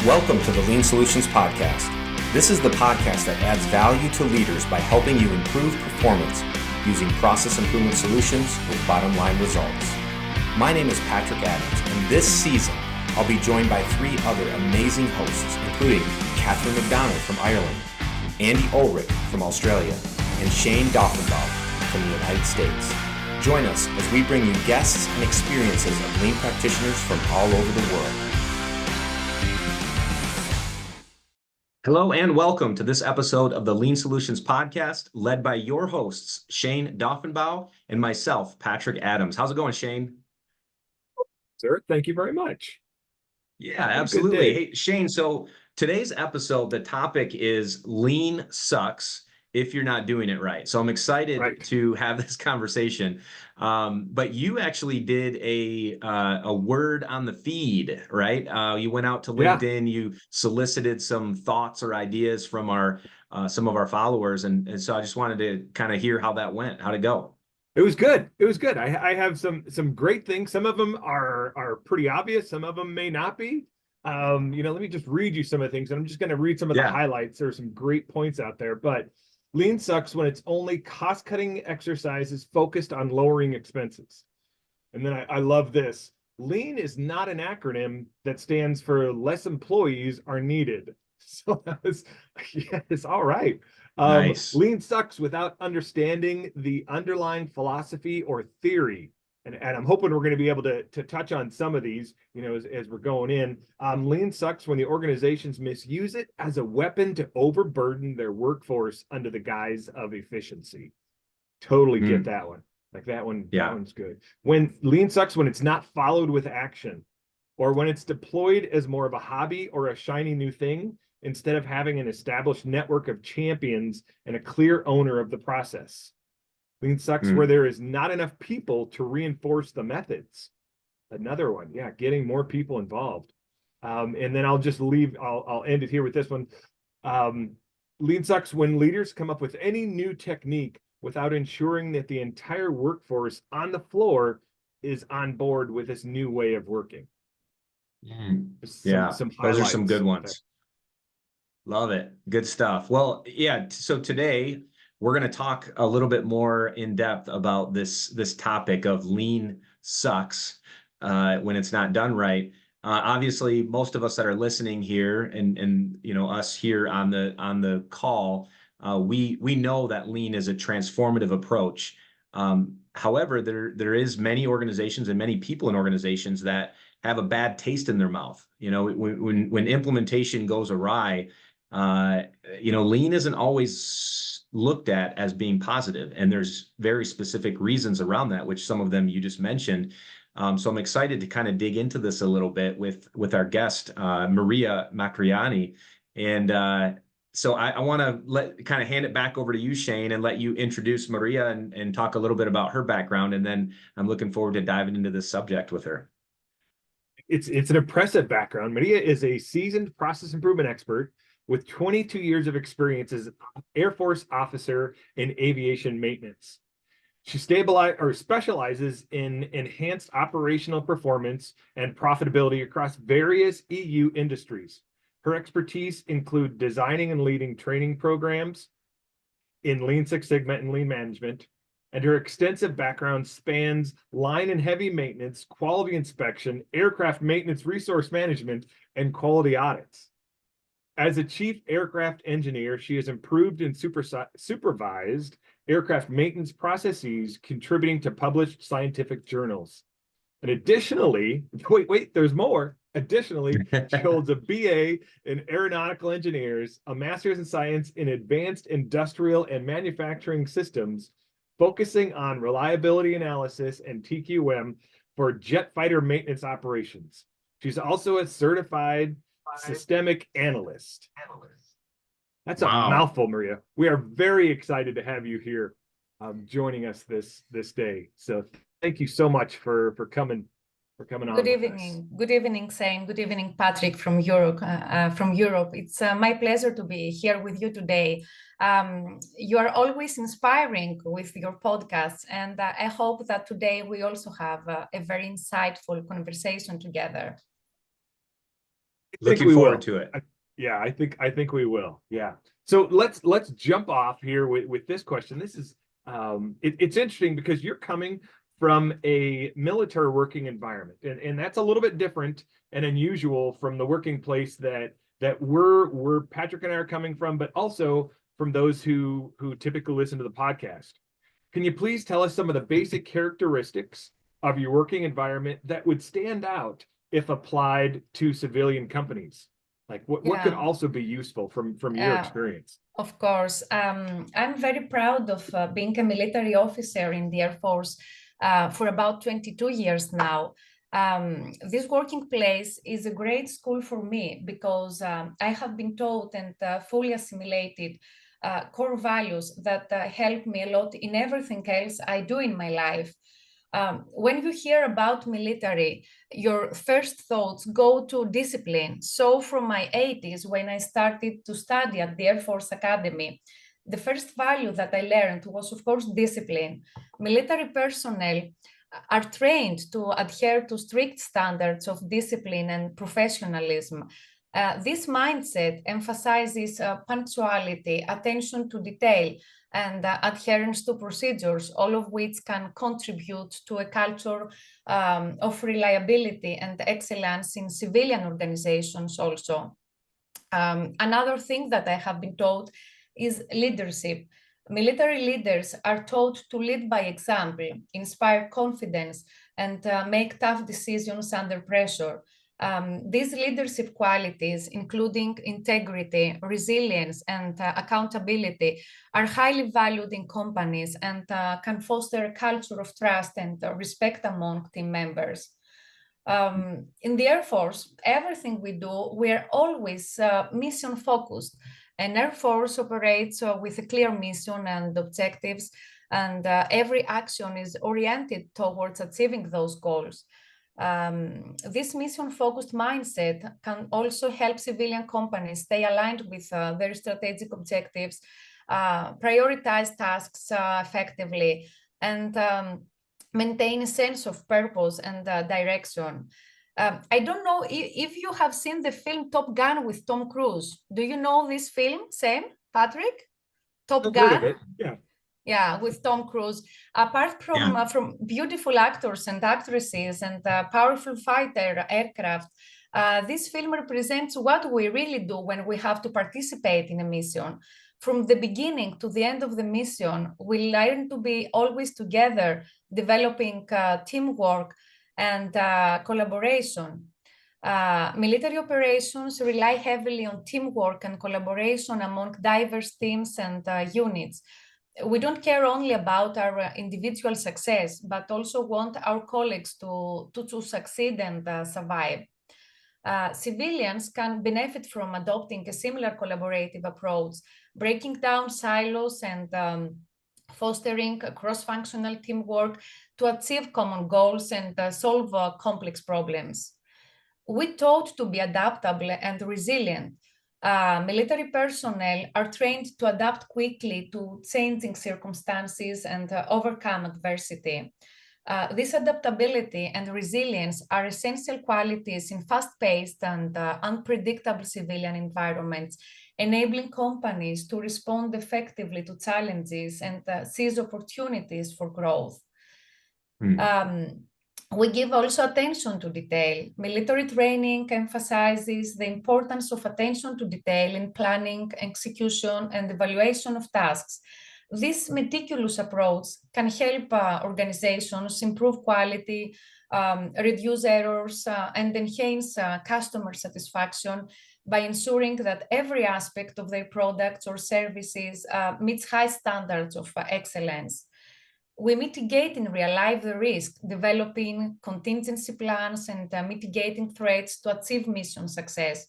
Welcome to the Lean Solutions Podcast. This is the podcast that adds value to leaders by helping you improve performance using process improvement solutions with bottom line results. My name is Patrick Adams, and this season I'll be joined by three other amazing hosts, including Catherine McDonald from Ireland, Andy Ulrich from Australia, and Shayne Daughenbaugh from the United States. Join us as we bring you guests and experiences of lean practitioners from all over the world. Hello and welcome to this episode of the Lean Solutions Podcast, led by your hosts, Shayne Daughenbaugh and myself, Patrick Adams. How's it going, Shayne? Sir, thank you very much. Yeah, absolutely. Hey, Shayne, so today's episode, the topic is Lean Sucks if you're not doing it right. So I'm excited to have this conversation. But you actually did a word on the feed, right? You went out to LinkedIn, you solicited some thoughts or ideas from our some of our followers. And so I just wanted to kind of hear how that went. How'd it go? It was good. It was good. I have some great things. Some of them are pretty obvious. Some of them may not be. Let me just read you some of the things. And I'm just going to read some of the highlights. There are some great points out there, but lean sucks when it's only cost-cutting exercises focused on lowering expenses. And then I love this. Lean is not an acronym that stands for less employees are needed. So that was, it's all right. Nice. Lean sucks without understanding the underlying philosophy or theory. And I'm hoping we're going to be able to touch on some of these, as we're going in. Lean sucks when the organizations misuse it as a weapon to overburden their workforce under the guise of efficiency. Totally get that one. Like that one, that one's good. When lean sucks when it's not followed with action, or when it's deployed as more of a hobby or a shiny new thing, instead of having an established network of champions and a clear owner of the process. Lean sucks where there is not enough people to reinforce the methods. Another one, getting more people involved. And then I'll end it here with this one. Lean sucks when leaders come up with any new technique without ensuring that the entire workforce on the floor is on board with this new way of working. Some those are some good ones. Love it. Good stuff. Well, so today we're going to talk a little bit more in depth about this topic of lean sucks when it's not done right. Obviously, most of us that are listening here and us here on the call, we know that lean is a transformative approach. However, there is many organizations and many people in organizations that have a bad taste in their mouth. When implementation goes awry, lean isn't always looked at as being positive, and there's very specific reasons around that, which some of them you just mentioned. So I'm excited to kind of dig into this a little bit with our guest, Maria Makrygianni. And so I want to kind of hand it back over to you, Shayne, and let you introduce Maria and talk a little bit about her background. And then I'm looking forward to diving into this subject with her. It's an impressive background. Maria is a seasoned process improvement expert with 22 years of experience as Airforce Officer in aviation maintenance. She specializes in enhanced operational performance and profitability across various EU industries. Her expertise include designing and leading training programs in Lean Six Sigma and lean management, and her extensive background spans line and heavy maintenance, quality inspection, aircraft maintenance, resource management, and quality audits. As a chief aircraft engineer, she has improved and supervised aircraft maintenance processes, contributing to published scientific journals. And additionally, there's more. Additionally, she holds a BA in Aeronautical Engineering, a Master's in Science in Advanced Industrial and Manufacturing Systems, focusing on reliability analysis and TQM for jet fighter maintenance operations. She's also a certified systemic analyst. That's a mouthful, Maria. We are very excited to have you here joining us this day. So thank you so much for coming on. Good evening. Good evening, Shayne. Good evening, Patrick from Europe. It's my pleasure to be here with you today. You are always inspiring with your podcasts, and I hope that today we also have a very insightful conversation together. Looking forward to it. Yeah, I think we will. Yeah. So let's jump off here with this question. This is it's interesting because you're coming from a military working environment, and that's a little bit different and unusual from the working place that we're Patrick and I are coming from, but also from those who typically listen to the podcast. Can you please tell us some of the basic characteristics of your working environment that would stand out if applied to civilian companies? Like what could also be useful from your experience? Of course. I'm very proud of being a military officer in the Air Force for about 22 years now. This working place is a great school for me because I have been taught and fully assimilated core values that help me a lot in everything else I do in my life. When you hear about military, your first thoughts go to discipline. So from my 80s, when I started to study at the Air Force Academy, the first value that I learned was, of course, discipline. Military personnel are trained to adhere to strict standards of discipline and professionalism. This mindset emphasizes punctuality, attention to detail, and adherence to procedures, all of which can contribute to a culture of reliability and excellence in civilian organizations also. Another thing that I have been taught is leadership. Military leaders are taught to lead by example, inspire confidence, and make tough decisions under pressure. These leadership qualities, including integrity, resilience, and accountability, are highly valued in companies and can foster a culture of trust and respect among team members. In the Air Force, everything we do, we are always mission focused. And Air Force operates with a clear mission and objectives, and every action is oriented towards achieving those goals. This mission-focused mindset can also help civilian companies stay aligned with their strategic objectives, prioritize tasks effectively, and maintain a sense of purpose and direction. I don't know if you have seen the film Top Gun with Tom Cruise. Do you know this film, Sam, Patrick? Top Gun? Heard of it. Yeah. Yeah, with Tom Cruise. Apart from beautiful actors and actresses and powerful fighter aircraft, this film represents what we really do when we have to participate in a mission. From the beginning to the end of the mission, we learn to be always together, developing teamwork and collaboration. Military operations rely heavily on teamwork and collaboration among diverse teams and units. We don't care only about our individual success, but also want our colleagues to succeed and survive. Civilians can benefit from adopting a similar collaborative approach, breaking down silos and fostering cross-functional teamwork to achieve common goals and solve complex problems. We're taught to be adaptable and resilient. Military personnel are trained to adapt quickly to changing circumstances and overcome adversity. This adaptability and resilience are essential qualities in fast-paced and unpredictable civilian environments, enabling companies to respond effectively to challenges and seize opportunities for growth. We give also attention to detail. Military training emphasizes the importance of attention to detail in planning, execution, and evaluation of tasks. This meticulous approach can help organizations improve quality, reduce errors, and enhance customer satisfaction by ensuring that every aspect of their products or services meets high standards of excellence. We mitigate in real life the risk, developing contingency plans and mitigating threats to achieve mission success.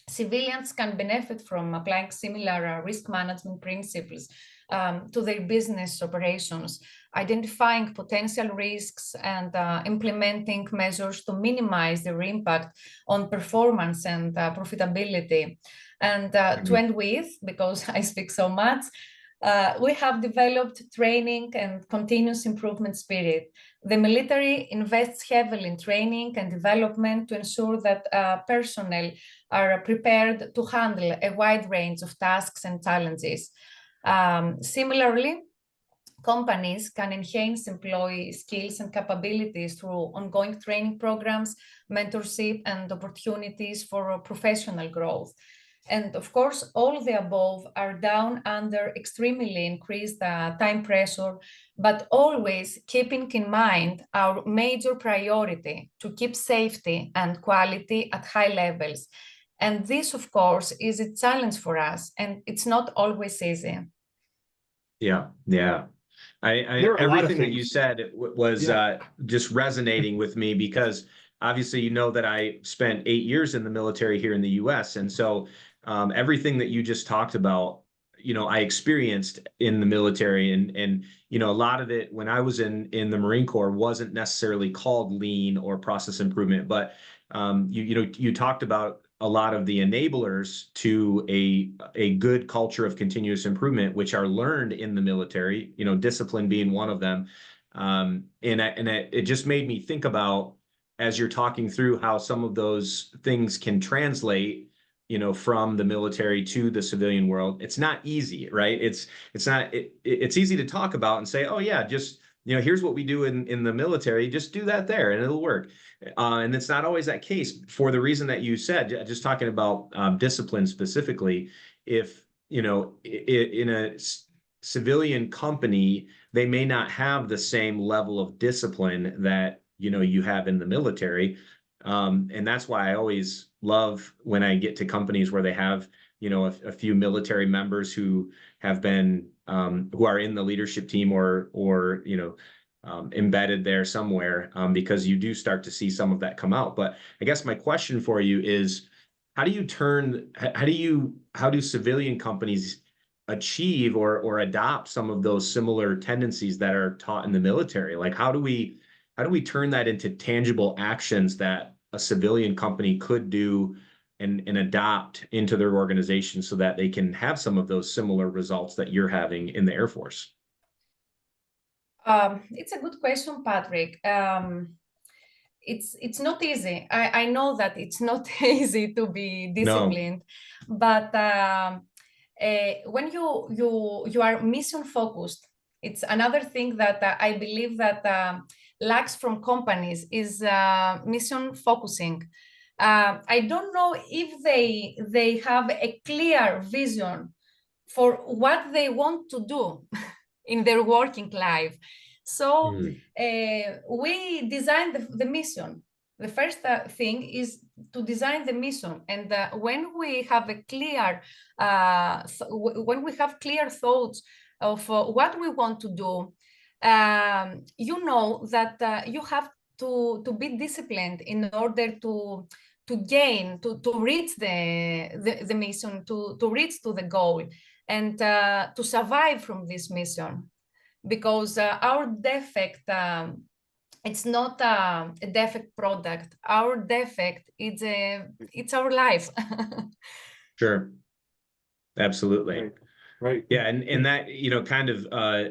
Civilians can benefit from applying similar risk management principles to their business operations, identifying potential risks and implementing measures to minimize their impact on performance and profitability. And to end with, because I speak so much, we have developed training and continuous improvement spirit. The military invests heavily in training and development to ensure that personnel are prepared to handle a wide range of tasks and challenges. Similarly, companies can enhance employee skills and capabilities through ongoing training programs, mentorship, and opportunities for professional growth. And of course, all the above are done under extremely increased time pressure, but always keeping in mind our major priority to keep safety and quality at high levels. And this, of course, is a challenge for us, and it's not always easy. Yeah, yeah. Everything that you said was just resonating with me, because obviously, you know that I spent 8 years in the military here in the US. And so everything that you just talked about, you know, I experienced in the military, and you know, a lot of it when I was in the Marine Corps wasn't necessarily called lean or process improvement, but you talked about a lot of the enablers to a good culture of continuous improvement, which are learned in the military, you know, discipline being one of them. It just made me think about, as you're talking through, how some of those things can translate, you know, from the military to the civilian world. It's not easy, right? It's easy to talk about and say, oh yeah, just, you know, here's what we do in the military, just do that there and it'll work. And it's not always that case, for the reason that you said, just talking about discipline specifically. If, you know, in a civilian company, they may not have the same level of discipline that, you know, you have in the military. And that's why I always love when I get to companies where they have, you know, a few military members who have been, who are in the leadership team or you know, embedded there somewhere, because you do start to see some of that come out. But I guess my question for you is, how do civilian companies achieve or adopt some of those similar tendencies that are taught in the military? Like, how do we turn that into tangible actions that a civilian company could do and adopt into their organization so that they can have some of those similar results that you're having in the Air Force? It's a good question, Patrick. It's not easy. I know that it's not easy to be disciplined, no. But when you are mission focused, it's another thing that I believe that lacks from companies is mission focusing. I don't know if they have a clear vision for what they want to do in their working life. So we design the mission. The first thing is to design the mission, and when we have a clear, when we have clear thoughts of what we want to do, you know that you have to be disciplined in order to reach the mission, to reach to the goal, and to survive from this mission. Because our defect, it's not a defect product. Our defect is it's our life. Sure, absolutely. Right. Yeah, and that, you know, kind of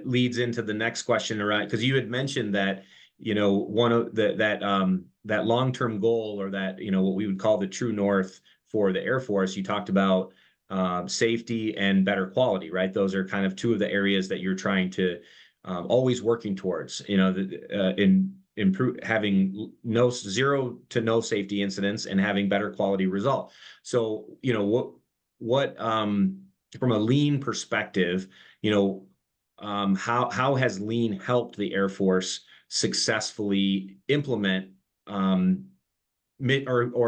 leads into the next question, right? Because you had mentioned that, you know, one of that long-term goal, or that, you know, what we would call the true north for the Air Force, you talked about safety and better quality, right? Those are kind of two of the areas that you're trying to always working towards, you know, in having zero to no safety incidents and having better quality result. So, you know, what from a lean perspective, you know, how has lean helped the Air Force successfully implement or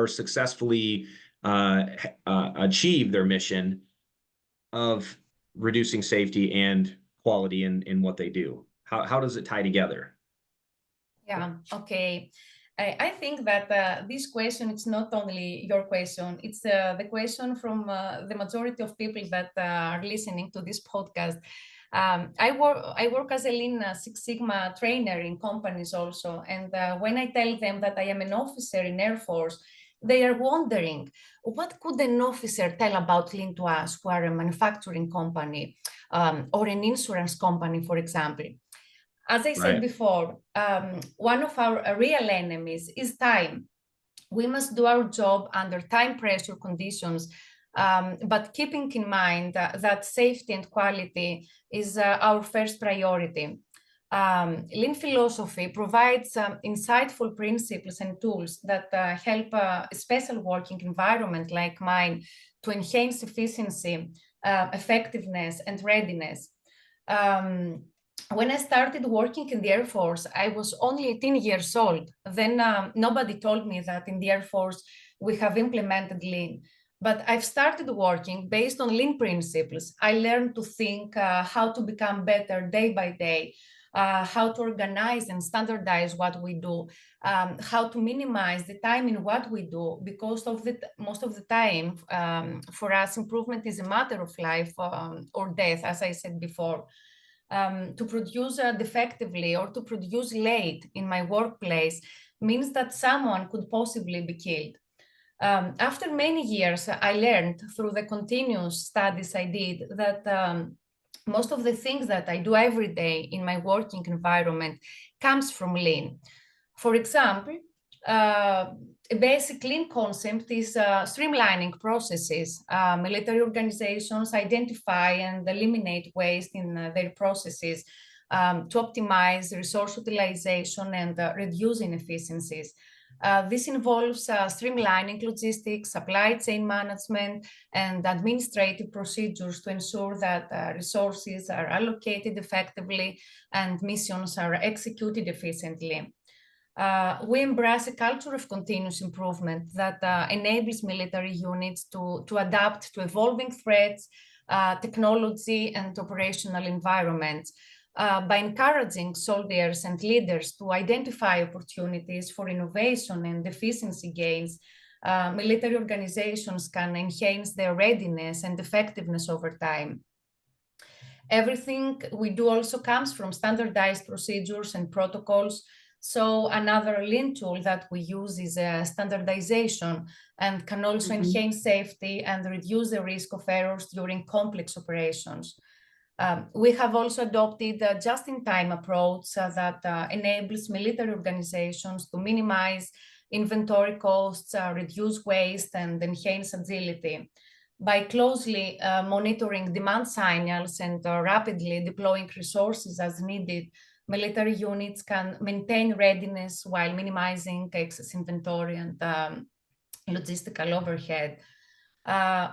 successfully achieve their mission of reducing safety and quality in what they do? How does it tie together? Yeah, okay. I think that this question, it's not only your question, it's the question from the majority of people that are listening to this podcast. I work as a Lean Six Sigma trainer in companies also. And when I tell them that I am an officer in Air Force, they are wondering, what could an officer tell about Lean to us, who are a manufacturing company or an insurance company, for example? As I said before, one of our real enemies is time. We must do our job under time pressure conditions, but keeping in mind that safety and quality is our first priority. Lean philosophy provides insightful principles and tools that help a special working environment like mine to enhance efficiency, effectiveness, and readiness. When I started working in the Air Force, I was only 18 years old. Then nobody told me that in the Air Force we have implemented Lean. But I've started working based on Lean principles. I learned to think how to become better day by day, how to organize and standardize what we do, how to minimize the time in what we do, because most of the time, for us, improvement is a matter of life or death, as I said before. To produce defectively or to produce late in my workplace means that someone could possibly be killed. After many years, I learned through the continuous studies I did that most of the things that I do every day in my working environment comes from Lean. For example, a basic Lean concept is streamlining processes. Military organizations identify and eliminate waste in their processes to optimize resource utilization and reduce inefficiencies. This involves streamlining logistics, supply chain management, and administrative procedures to ensure that resources are allocated effectively and missions are executed efficiently. We embrace a culture of continuous improvement that enables military units to adapt to evolving threats, technology, and operational environments. By encouraging soldiers and leaders to identify opportunities for innovation and efficiency gains, military organizations can enhance their readiness and effectiveness over time. Everything we do also comes from standardized procedures and protocols. So another Lean tool that we use is standardization and can also enhance safety and reduce the risk of errors during complex operations. We have also adopted a just-in-time approach that enables military organizations to minimize inventory costs, reduce waste, and enhance agility. By closely monitoring demand signals and rapidly deploying resources as needed, military units can maintain readiness while minimizing excess inventory and logistical overhead.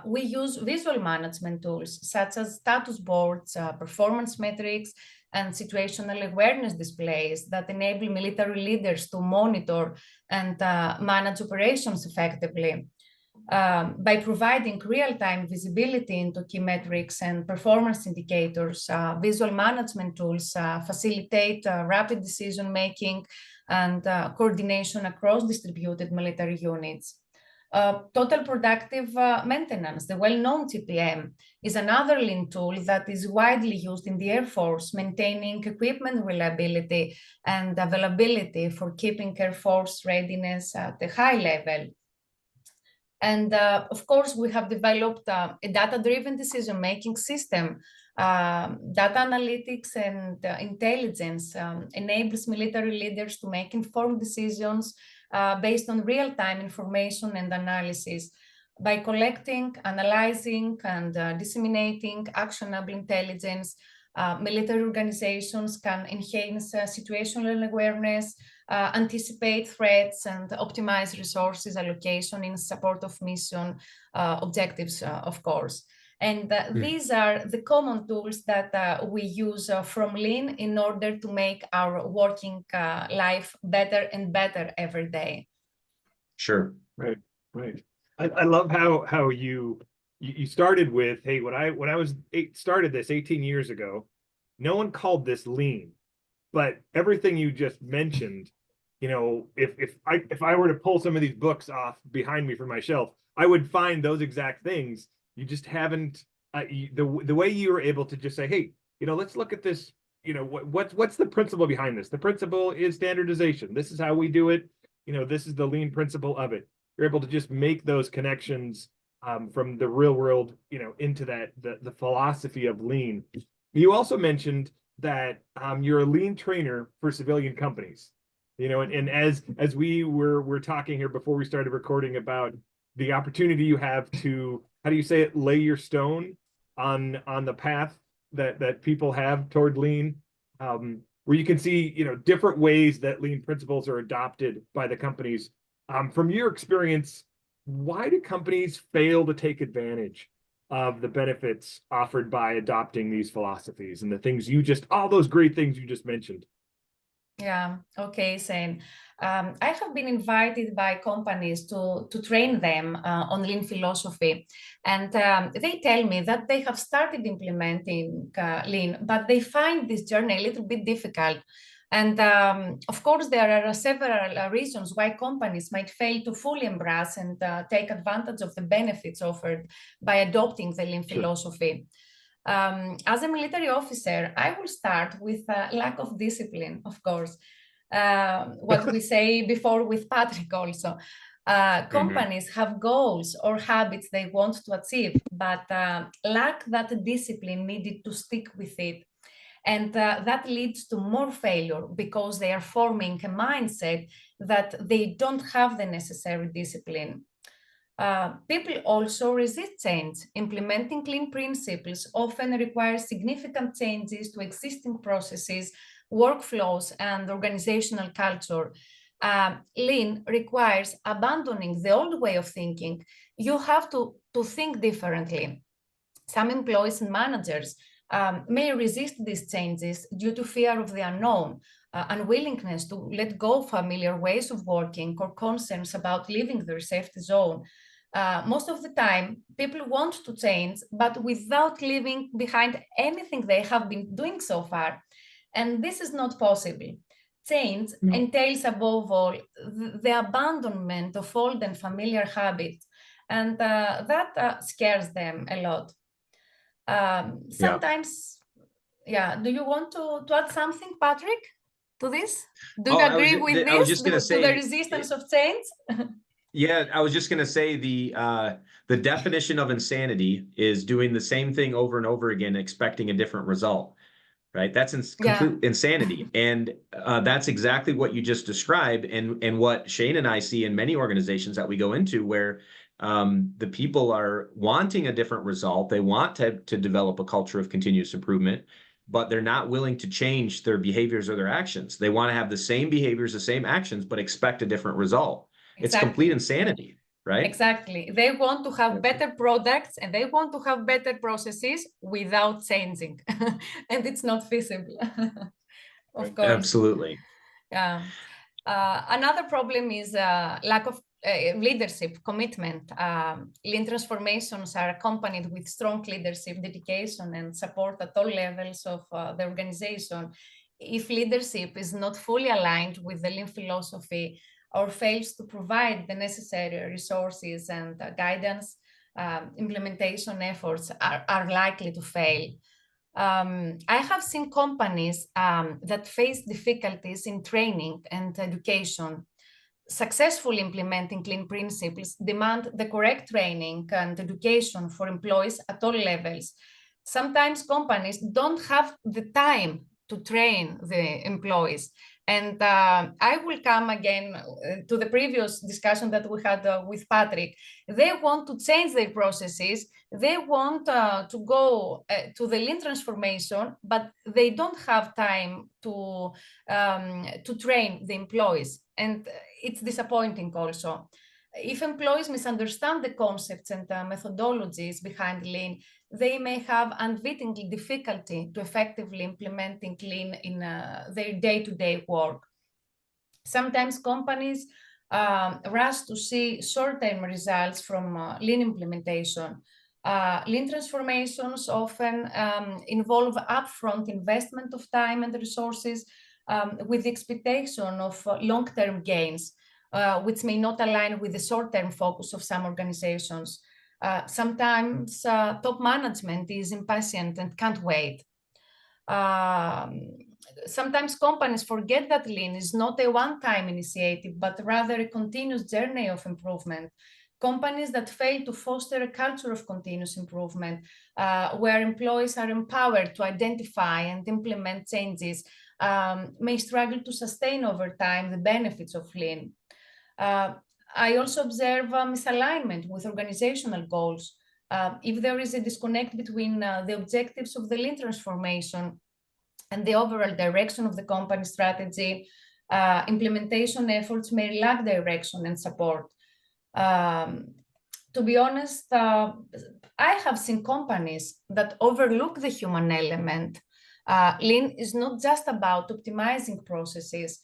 We use visual management tools such as status boards, performance metrics, and situational awareness displays that enable military leaders to monitor and manage operations effectively. By providing real-time visibility into key metrics and performance indicators, visual management tools facilitate rapid decision-making and coordination across distributed military units. Total productive maintenance, the well-known TPM, is another Lean tool that is widely used in the Air Force, maintaining equipment reliability and availability for keeping Air Force readiness at a high level. And of course, we have developed a data-driven decision-making system. Data analytics and intelligence enables military leaders to make informed decisions based on real-time information and analysis. By collecting, analyzing, and disseminating actionable intelligence, military organizations can enhance situational awareness, anticipate threats, and optimize resources allocation in support of mission objectives, of course. And these are the common tools that we use from Lean in order to make our working life better and better every day. Sure. Right. I love how you started with, hey, when I started this 18 years ago, no one called this Lean, but everything you just mentioned, you know, if I were to pull some of these books off behind me from my shelf, I would find those exact things. You just haven't, the way you were able to just say, hey, you know, let's look at this, you know, what's the principle behind this? The principle is standardization. This is how we do it. You know, this is the Lean principle of it. You're able to just make those connections from the real world, you know, into that, the philosophy of Lean. You also mentioned that you're a lean trainer for civilian companies. And as we were talking here before we started recording about the opportunity you have to, how do you say it, lay your stone on the path that people have toward lean, where you can see different ways that lean principles are adopted by the companies. From your experience, why do companies fail to take advantage of the benefits offered by adopting these philosophies and the things all those great things you just mentioned? Yeah, okay, Shayne. I have been invited by companies to train them on lean philosophy. And they tell me that they have started implementing lean, but they find this journey a little bit difficult. And of course, there are several reasons why companies might fail to fully embrace and take advantage of the benefits offered by adopting the lean philosophy. As a military officer, I will start with lack of discipline, of course. What we say before with Patrick also. Companies have goals or habits they want to achieve, but lack that discipline needed to stick with it. And that leads to more failure because they are forming a mindset that they don't have the necessary discipline. People also resist change. Implementing lean principles often requires significant changes to existing processes, workflows, and organizational culture. Lean requires abandoning the old way of thinking. You have to think differently. Some employees and managers may resist these changes due to fear of the unknown, unwillingness to let go of familiar ways of working, or concerns about leaving their safety zone. Most of the time, people want to change, but without leaving behind anything they have been doing so far. And this is not possible. Change entails, above all, the abandonment of old and familiar habits, and that scares them a lot. Sometimes, do you want to add something, Patrick, to this? Do you agree with this? I was just going to say, to the resistance of change? Yeah, I was just going to say the definition of insanity is doing the same thing over and over again, expecting a different result, right? That's complete insanity. And that's exactly what you just described and what Shayne and I see in many organizations that we go into, where the people are wanting a different result. They want to develop a culture of continuous improvement, but they're not willing to change their behaviors or their actions. They want to have the same behaviors, the same actions, but expect a different result. Exactly. It's complete insanity, right? Exactly. They want to have better products and they want to have better processes without changing. And it's not feasible. Of course. Absolutely. Yeah. Another problem is lack of leadership commitment. Lean transformations are accompanied with strong leadership dedication and support at all levels of the organization. If leadership is not fully aligned with the lean philosophy or fails to provide the necessary resources and guidance, implementation efforts are likely to fail. I have seen companies that face difficulties in training and education. Successfully implementing lean principles demand the correct training and education for employees at all levels. Sometimes companies don't have the time to train the employees. And I will come again to the previous discussion that we had with Patrick. They want to change their processes. They want to go to the lean transformation, but they don't have time to train the employees. And it's disappointing also. If employees misunderstand the concepts and methodologies behind lean, they may have unwittingly difficulty to effectively implementing lean in their day-to-day work. Sometimes companies rush to see short-term results from lean implementation. Lean transformations often involve upfront investment of time and resources with the expectation of long-term gains, which may not align with the short-term focus of some organizations. Sometimes top management is impatient and can't wait. Sometimes companies forget that lean is not a one-time initiative, but rather a continuous journey of improvement. companies that fail to foster a culture of continuous improvement, where employees are empowered to identify and implement changes, may struggle to sustain over time the benefits of lean. I also observe misalignment with organizational goals. If there is a disconnect between the objectives of the lean transformation and the overall direction of the company strategy, implementation efforts may lack direction and support. To be honest, I have seen companies that overlook the human element. Lean is not just about optimizing processes.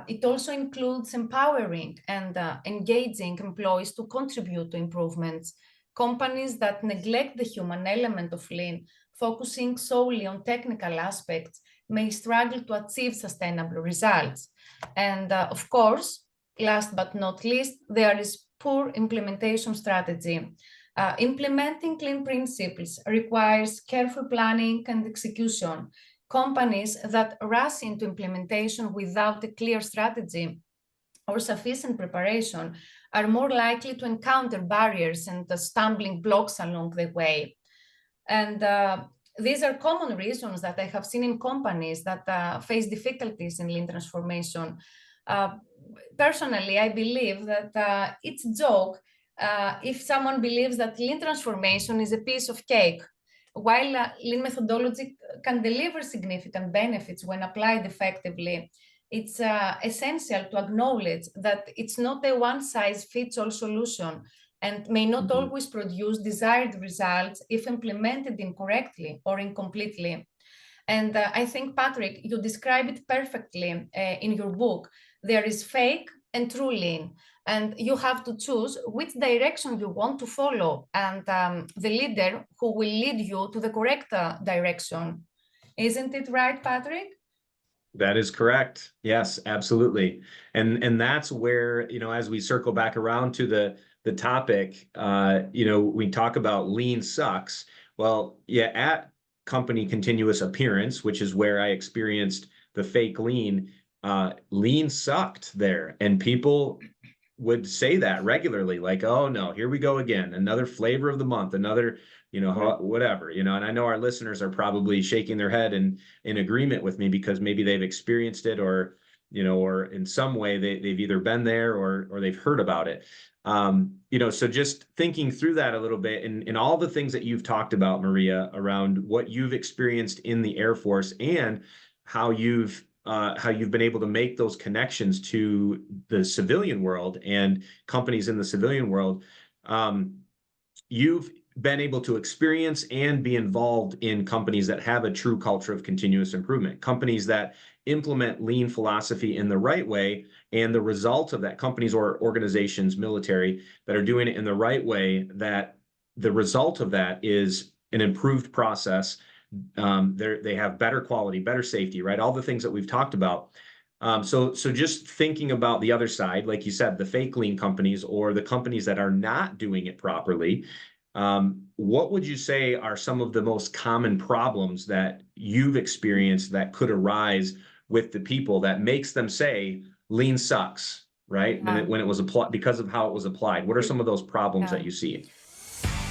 It also includes empowering and engaging employees to contribute to improvements. Companies that neglect the human element of lean, focusing solely on technical aspects, may struggle to achieve sustainable results. And of course, last but not least, there is poor implementation strategy. Implementing lean principles requires careful planning and execution. Companies that rush into implementation without a clear strategy or sufficient preparation are more likely to encounter barriers and stumbling blocks along the way. And these are common reasons that I have seen in companies that face difficulties in lean transformation. Personally, I believe that it's a joke if someone believes that lean transformation is a piece of cake. While lean methodology can deliver significant benefits when applied effectively, it's essential to acknowledge that it's not a one-size-fits-all solution and may not always produce desired results if implemented incorrectly or incompletely. And I think, Patrick, you describe it perfectly in your book. There is fake and true lean, and you have to choose which direction you want to follow and the leader who will lead you to the correct direction. Isn't it right, Patrick? That is correct. Yes, absolutely. And that's where, as we circle back around to the topic, we talk about lean sucks. Well, yeah, at Company Continuous Appearance, which is where I experienced the fake lean, lean sucked there. And people would say that regularly, like, oh no, here we go again, another flavor of the month, another, whatever, and I know our listeners are probably shaking their head in agreement with me because maybe they've experienced it or in some way they've either been there or they've heard about it. So just thinking through that a little bit and all the things that you've talked about, Maria, around what you've experienced in the Air Force and how you've been able to make those connections to the civilian world and companies in the civilian world. You've been able to experience and be involved in companies that have a true culture of continuous improvement, companies that implement lean philosophy in the right way, and the result of that, companies or organizations, military, that are doing it in the right way, that the result of that is an improved process. They have better quality, better safety, right? All the things that we've talked about. So just thinking about the other side, like you said, the fake lean companies or the companies that are not doing it properly, what would you say are some of the most common problems that you've experienced that could arise with the people that makes them say lean sucks, right? Yeah. When it was applied, because of how it was applied. What are some of those problems that you see?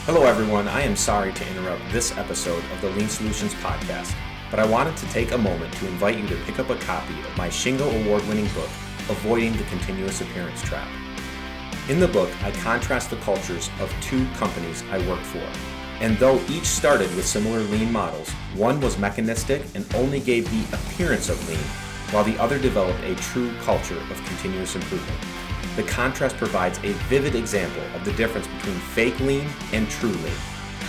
Hello everyone, I am sorry to interrupt this episode of the Lean Solutions podcast, but I wanted to take a moment to invite you to pick up a copy of my Shingo award-winning book, Avoiding the Continuous Appearance Trap. In the book, I contrast the cultures of two companies I worked for, and though each started with similar lean models, one was mechanistic and only gave the appearance of lean, while the other developed a true culture of continuous improvement. The contrast provides a vivid example of the difference between fake lean and true lean.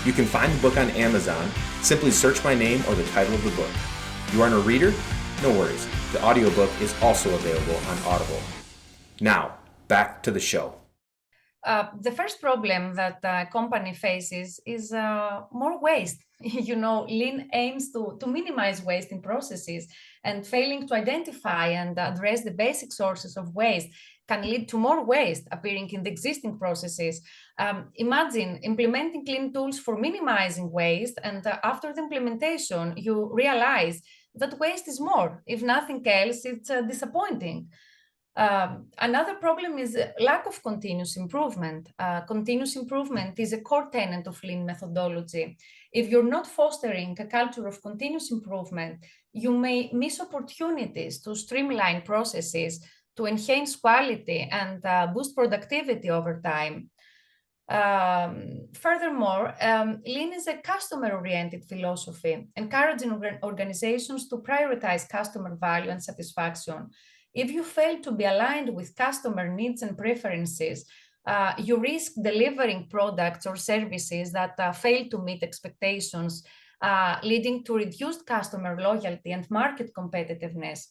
You can find the book on Amazon. Simply search my name or the title of the book. You aren't a reader? No worries. The audiobook is also available on Audible. Now, back to the show. The first problem that a company faces is more waste. Lean aims to minimize waste in processes, and failing to identify and address the basic sources of waste can lead to more waste appearing in the existing processes. Imagine implementing lean tools for minimizing waste, and after the implementation, you realize that waste is more. If nothing else, it's disappointing. Another problem is lack of continuous improvement. Continuous improvement is a core tenet of lean methodology. If you're not fostering a culture of continuous improvement, you may miss opportunities to streamline processes, to enhance quality and boost productivity over time. Furthermore, lean is a customer-oriented philosophy, encouraging organizations to prioritize customer value and satisfaction. If you fail to be aligned with customer needs and preferences, you risk delivering products or services that fail to meet expectations, leading to reduced customer loyalty and market competitiveness.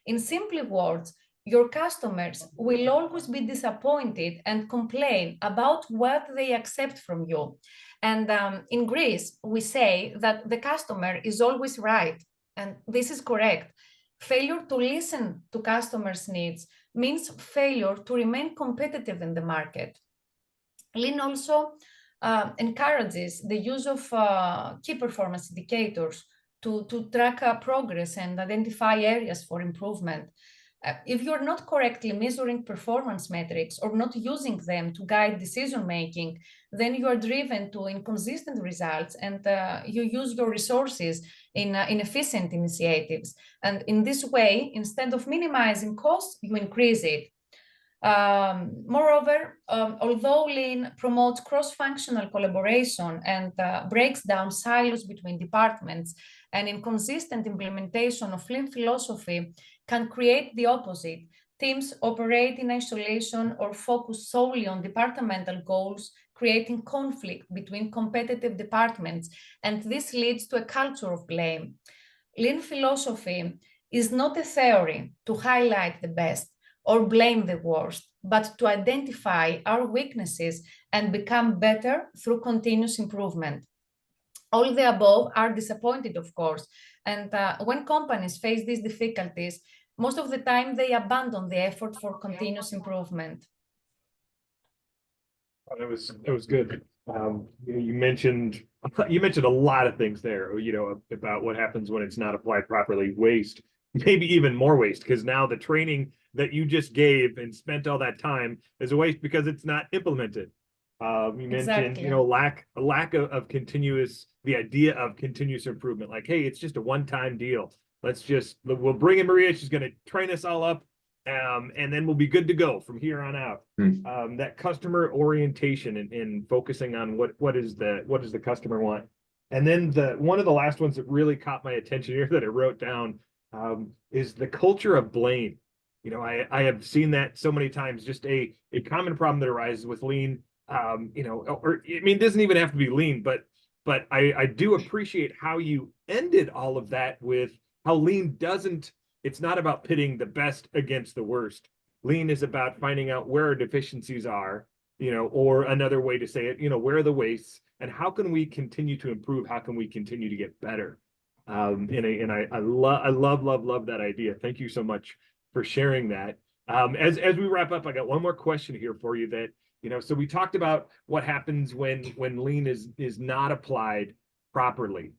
In simple words, your customers will always be disappointed and complain about what they accept from you. And in Greece, we say that the customer is always right, and this is correct. Failure to listen to customers' needs means failure to remain competitive in the market. Lean also encourages the use of key performance indicators to track progress and identify areas for improvement. If you're not correctly measuring performance metrics or not using them to guide decision-making, then you are driven to inconsistent results and you use your resources in inefficient initiatives. And in this way, instead of minimizing costs, you increase it. Moreover, although Lean promotes cross-functional collaboration and breaks down silos between departments, an inconsistent implementation of Lean philosophy can create the opposite. Teams operate in isolation or focus solely on departmental goals, creating conflict between competitive departments, and this leads to a culture of blame. Lean philosophy is not a theory to highlight the best or blame the worst, but to identify our weaknesses and become better through continuous improvement. All the above are disappointed, of course, and when companies face these difficulties, most of the time they abandon the effort for continuous improvement. Oh, it was good. You mentioned a lot of things there, about what happens when it's not applied properly, waste, maybe even more waste, because now the training that you just gave and spent all that time is a waste because it's not implemented. You mentioned, Exactly. a lack of continuous, the idea of continuous improvement, like, hey, it's just a one-time deal. We'll bring in Maria, she's going to train us all up, and then we'll be good to go from here on out. That customer orientation and focusing on what does the customer want. And then one of the last ones that really caught my attention here that I wrote down is the culture of blame. I have seen that so many times, just a common problem that arises with Lean, it doesn't even have to be Lean, but I do appreciate how you ended all of that with how Lean it's not about pitting the best against the worst. Lean is about finding out where our deficiencies are, or another way to say it, where are the wastes and how can we continue to improve? How can we continue to get better? And I love that idea. Thank you so much for sharing that. As we wrap up, I got one more question here for you that, so we talked about what happens when Lean is not applied properly.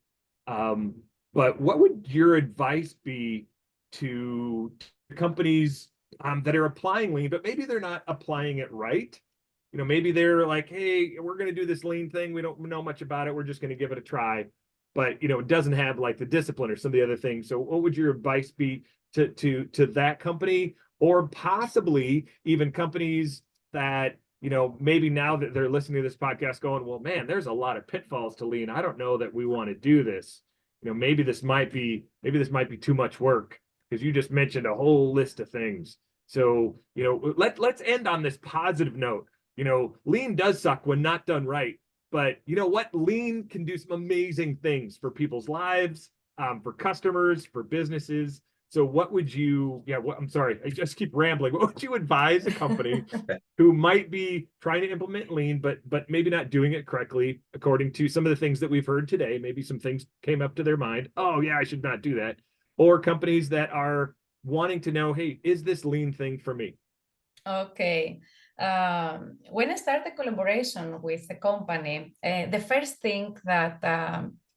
But what would your advice be to companies that are applying Lean, but maybe they're not applying it right? Maybe they're like, hey, we're going to do this Lean thing. We don't know much about it. We're just going to give it a try. But, it doesn't have like the discipline or some of the other things. So what would your advice be to that company, or possibly even companies that, maybe now that they're listening to this podcast going, well, man, there's a lot of pitfalls to Lean. I don't know that we want to do this. Maybe this might be too much work, because you just mentioned a whole list of things. So, let's end on this positive note. Lean does suck when not done right, but you know what? Lean can do some amazing things for people's lives, for customers, for businesses. So what would you, I'm sorry, I just keep rambling. What would you advise a company who might be trying to implement Lean, but maybe not doing it correctly, according to some of the things that we've heard today? Maybe some things came up to their mind. Oh yeah, I should not do that. Or companies that are wanting to know, hey, is this Lean thing for me? Okay. When I start a collaboration with a company, the first thing that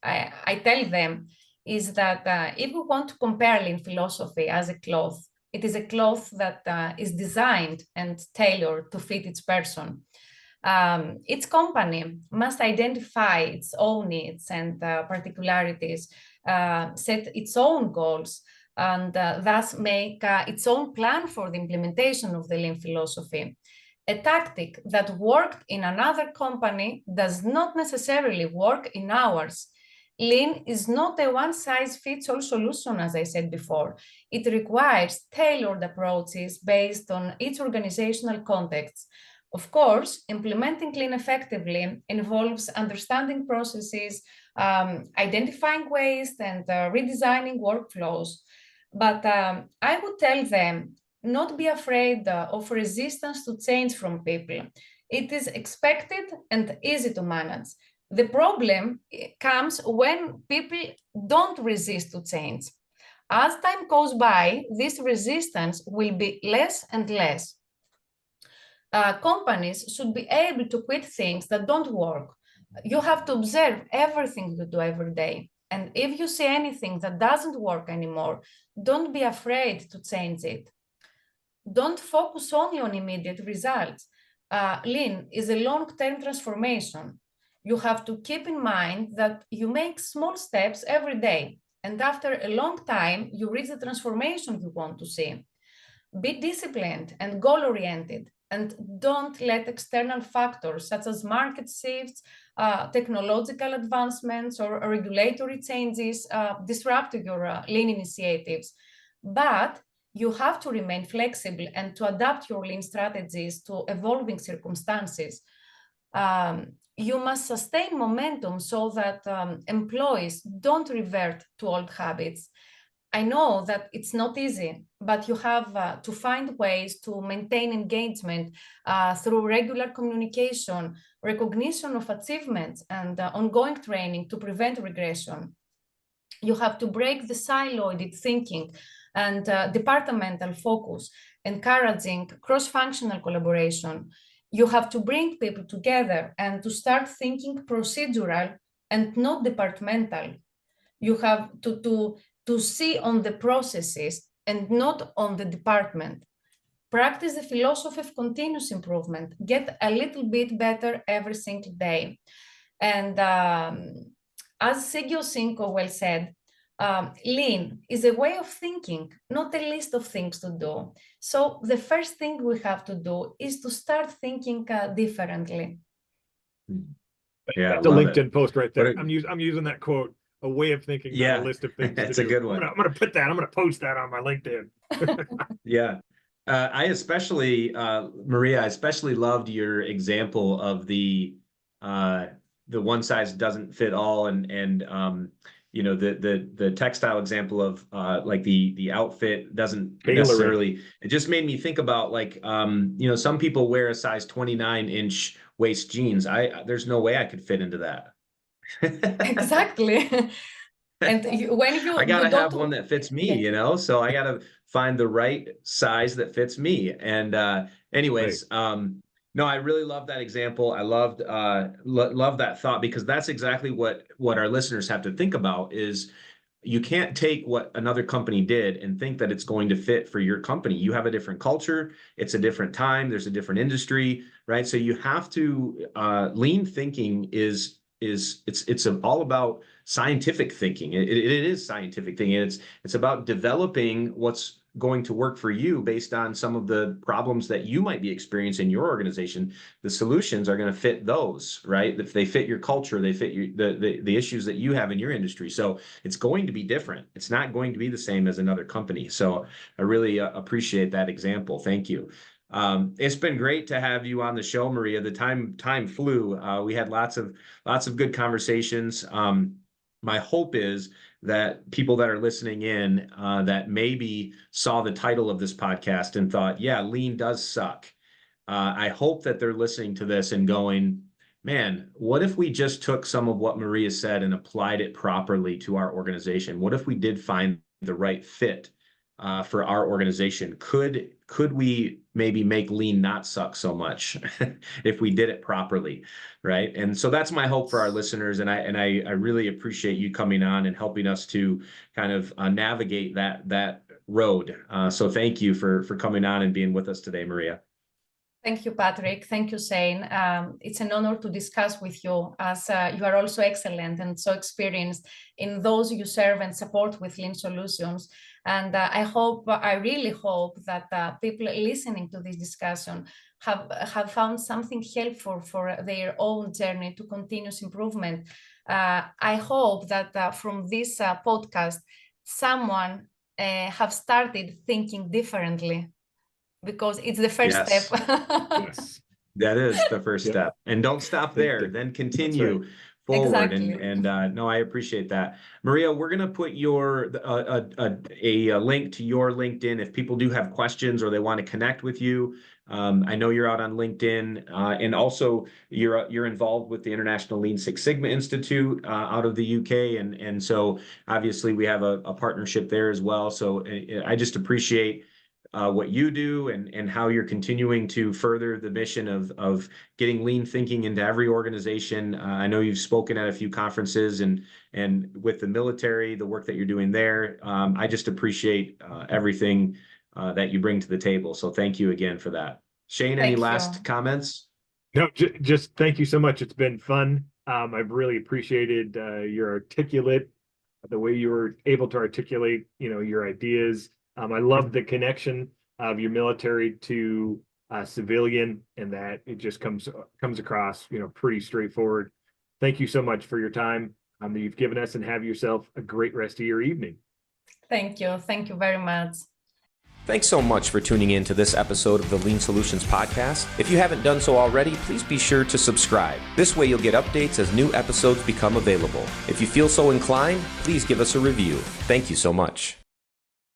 I tell them is that if we want to compare Lean philosophy as a cloth, It is a cloth that is designed and tailored to fit its person. Each company must identify its own needs and particularities, set its own goals, and thus make its own plan for the implementation of the Lean philosophy. A tactic that worked in another company does not necessarily work in ours. Lean is not a one-size-fits-all solution, as I said before. It requires tailored approaches based on each organizational context. Of course, implementing Lean effectively involves understanding processes, identifying waste, and redesigning workflows. But I would tell them, not be afraid of resistance to change from people. It is expected and easy to manage. The problem comes when people don't resist to change. As time goes by, this resistance will be less and less. Companies should be able to quit things that don't work. You have to observe everything you do every day. And if you see anything that doesn't work anymore, don't be afraid to change it. Don't focus only on immediate results. Lean is a long-term transformation. You have to keep in mind that you make small steps every day, and after a long time, you reach the transformation you want to see. Be disciplined and goal-oriented, and don't let external factors such as market shifts, technological advancements, or regulatory changes disrupt your Lean initiatives. But you have to remain flexible and to adapt your Lean strategies to evolving circumstances. You must sustain momentum so that employees don't revert to old habits. I know that it's not easy, but you have to find ways to maintain engagement through regular communication, recognition of achievements, and ongoing training to prevent regression. You have to break the siloed thinking and departmental focus, encouraging cross-functional collaboration. You have to bring people together and to start thinking procedural and not departmental. You have to see on the processes and not on the department. Practice the philosophy of continuous improvement. Get a little bit better every single day. And as Sigio Cinco well said, Lean is a way of thinking, not a list of things to do. So the first thing we have to do is to start thinking differently. Yeah, that's a LinkedIn it. post right there. I'm using that quote, a way of thinking, not a list of things. That's to a do. good one. I'm gonna put that. I'm gonna post that on my LinkedIn. Yeah. I especially, Maria, I especially loved your example of the one size doesn't fit all, and you know, the textile example of like the outfit doesn't necessarily. It just made me think about, like, you know, some people wear a size 29-inch waist jeans. There's no way I could fit into that. Exactly. And when you I gotta have one that fits me, you know, so I gotta find the right size that fits me. And anyways, no, I really love that example. I loved love that thought, because that's exactly what our listeners have to think about. Is you can't take what another company did and think that it's going to fit for your company. You have a different culture. It's a different time. There's a different industry, right? So you have to, lean thinking it's all about scientific thinking. It is scientific thinking. It's about developing what's going to work for you based on some of the problems that you might be experiencing in your organization. The solutions are going to fit those, right? If they fit your culture, they fit the issues that you have in your industry. So it's going to be different. It's not going to be the same as another company. So I really appreciate that example. Thank you. It's been great to have you on the show, Maria. The time flew. We had lots of good conversations. My hope is that people that are listening in that maybe saw the title of this podcast and thought, yeah, lean does suck. I hope that they're listening to this and going, man, what if we just took some of what Maria said and applied it properly to our organization? What if we did find the right fit for our organization? Could we maybe make lean not suck so much if we did it properly, right? And so that's my hope for our listeners, and I really appreciate you coming on and helping us to kind of navigate that road. So thank you for coming on and being with us today, Maria. Thank you, Patrick. Thank you, Shayne. It's an honor to discuss with you, as you are also excellent and so experienced in those you serve and support with Lean Solutions. And I really hope that people listening to this discussion have found something helpful for their own journey to continuous improvement. I hope that from this podcast, someone have started thinking differently, because it's the first Yes. step. Yes. That is the first Yep. step. And don't stop there, then continue forward. And no, I appreciate that. Maria, we're going to put a link to your LinkedIn if people do have questions or they want to connect with you. I know you're out on LinkedIn, and also you're involved with the International Lean Six Sigma Institute out of the UK. And so obviously we have a partnership there as well. So I just appreciate what you do and how you're continuing to further the mission of getting lean thinking into every organization. I know you've spoken at a few conferences and with the military, the work that you're doing there. I just appreciate everything that you bring to the table. So thank you again for that. Shayne, any last comments? No, just thank you so much. It's been fun. I've really appreciated the way you were able to articulate, your ideas. I love the connection of your military to civilian, and that it just comes across, pretty straightforward. Thank you so much for your time that you've given us, and have yourself a great rest of your evening. Thank you. Thank you very much. Thanks so much for tuning in to this episode of the Lean Solutions Podcast. If you haven't done so already, please be sure to subscribe. This way you'll get updates as new episodes become available. If you feel so inclined, please give us a review. Thank you so much.